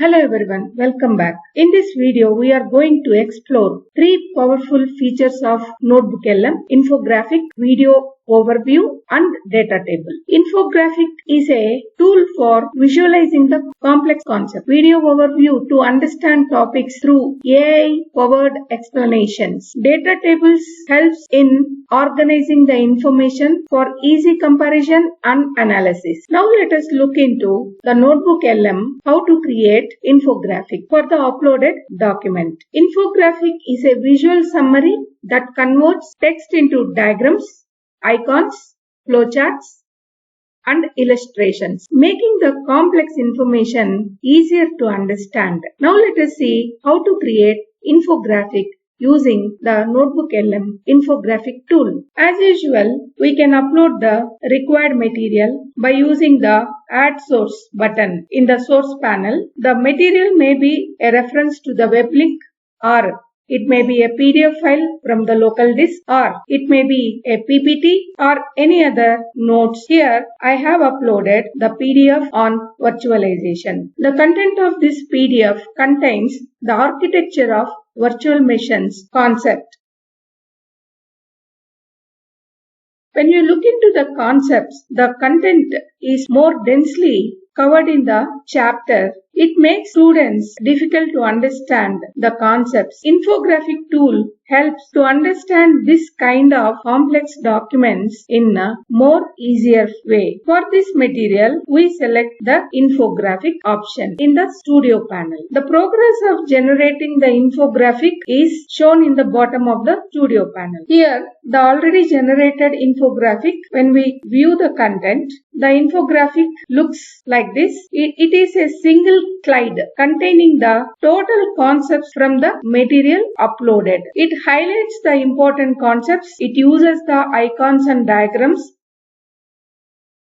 Hello everyone, welcome back. In this video, we are going to explore three powerful features of NotebookLM: infographic, video overview, and data table. Infographic is a tool for visualizing the complex concept. Video overview to understand topics through AI-powered explanations. Data tables helps in organizing the information for easy comparison and analysis. Now let us look into the NotebookLM, how to create infographic for the uploaded document. Infographic is a visual summary that converts text into diagrams, icons, flowcharts, and illustrations, making the complex information easier to understand. Now let us see how to create infographic using the NotebookLM infographic tool. As usual, we can upload the required material by using the Add Source button in the source panel. The material may be a reference to the web link, or it may be a PDF file from the local disk, or it may be a PPT or any other notes. Here I have uploaded the PDF on virtualization. The content of this PDF contains the architecture of virtual machines concept. When you look into the concepts, the content is more densely covered in the chapter. It makes students difficult to understand the concepts. Infographic tool helps to understand this kind of complex documents in a more easier way. For this material, we select the infographic option in the studio panel. The progress of generating the infographic is shown in the bottom of the studio panel. Here, the already generated infographic, when we view the content, the infographic looks like this. It is a single slide containing the total concepts from the material uploaded. It highlights the important concepts. It uses the icons and diagrams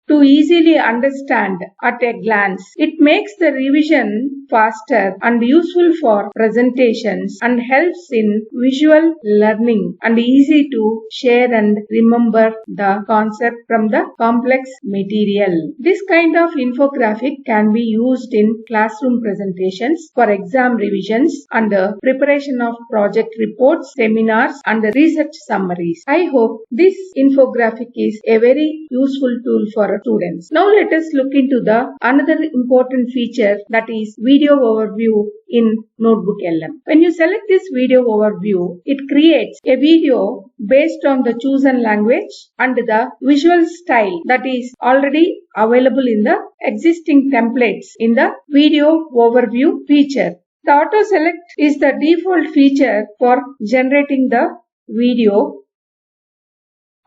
to easily understand at a glance. It makes the revision faster and useful for presentations and helps in visual learning and easy to share and remember the concept from the complex material. This kind of infographic can be used in classroom presentations, for exam revisions, and preparation of project reports, seminars, and research summaries. I hope this infographic is a very useful tool for students. Now let us look into the another important feature, that is video overview in NotebookLM. When you select this video overview, it creates a video based on the chosen language and the visual style that is already available in the existing templates in the video overview feature. The auto select is the default feature for generating the video.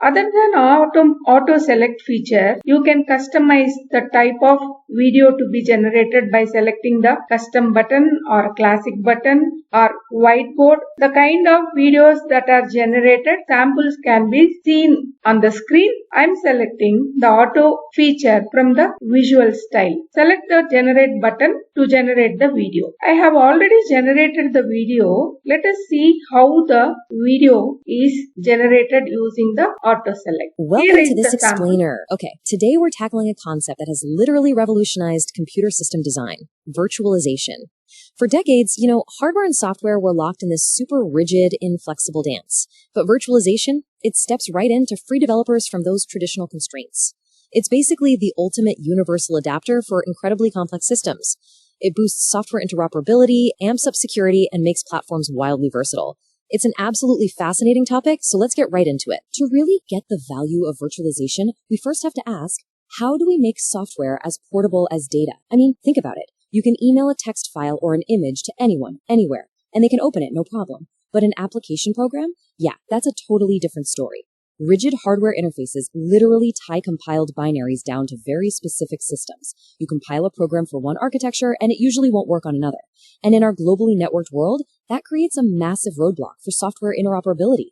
Other than auto select feature, you can customize the type of video to be generated by selecting the custom button or classic button or whiteboard. The kind of videos that are generated, samples can be seen on the screen. I am selecting the auto feature from the visual style. Select the generate button to generate the video. I have already generated the video. Let us see how the video is generated using the auto select. Welcome to this explainer. Okay, today we're tackling a concept that has literally revolutionized computer system design: virtualization. For decades, hardware and software were locked in this super rigid, inflexible dance. But virtualization, it steps right in to free developers from those traditional constraints. It's basically the ultimate universal adapter for incredibly complex systems. It boosts software interoperability, amps up security, and makes platforms wildly versatile. It's an absolutely fascinating topic, so let's get right into it. To really get the value of virtualization, we first have to ask, how do we make software as portable as data? I mean, think about it. You can email a text file or an image to anyone, anywhere, and they can open it, no problem. But an application program? Yeah, that's a totally different story. Rigid hardware interfaces literally tie compiled binaries down to very specific systems. You compile a program for one architecture, and it usually won't work on another. And in our globally networked world, that creates a massive roadblock for software interoperability.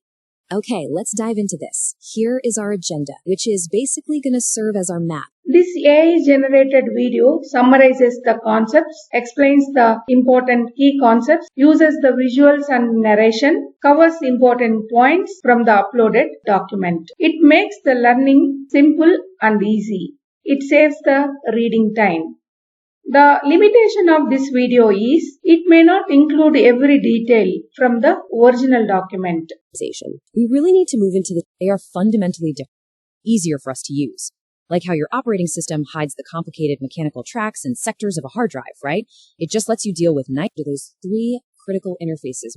Okay, let's dive into this. Here is our agenda, which is basically going to serve as our map. This AI-generated video summarizes the concepts, explains the important key concepts, uses the visuals and narration, covers important points from the uploaded document. It makes the learning simple and easy. It saves the reading time. The limitation of this video is it may not include every detail from the original document. We really need to move into they are fundamentally different, easier for us to use. Like how your operating system hides the complicated mechanical tracks and sectors of a hard drive, right? It just lets you deal with those 3 critical interfaces,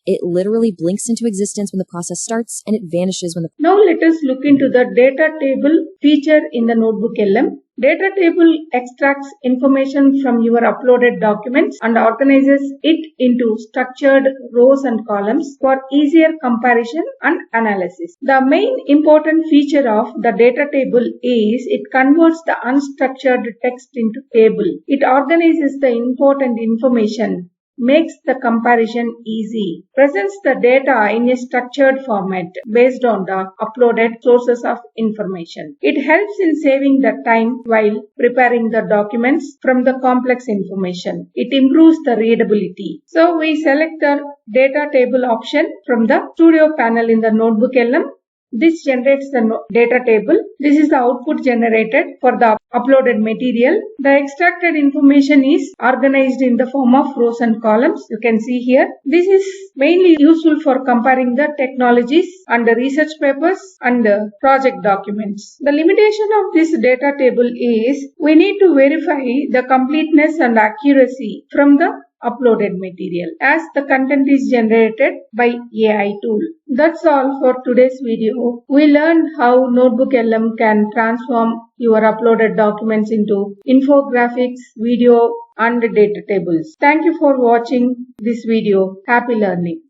it literally blinks into existence when the process starts and it vanishes when the... Now let us look into the data table feature in the NotebookLM. Data table extracts information from your uploaded documents and organizes it into structured rows and columns for easier comparison and analysis. The main important feature of the data table is it converts the unstructured text into table. It organizes the important information, makes the comparison easy, presents the data in a structured format based on the uploaded sources of information. It helps in saving the time while preparing the documents from the complex information. It improves the readability. So we select the data table option from the Studio panel in the NotebookLM. This generates the data table. This is the output generated for the uploaded material. The extracted information is organized in the form of rows and columns. You can see here. This is mainly useful for comparing the technologies and the research papers and the project documents. The limitation of this data table is we need to verify the completeness and accuracy from the uploaded material as the content is generated by AI tool. That's all for today's video. We learned how NotebookLM can transform your uploaded documents into infographics, video and data tables. Thank you for watching this video. Happy learning.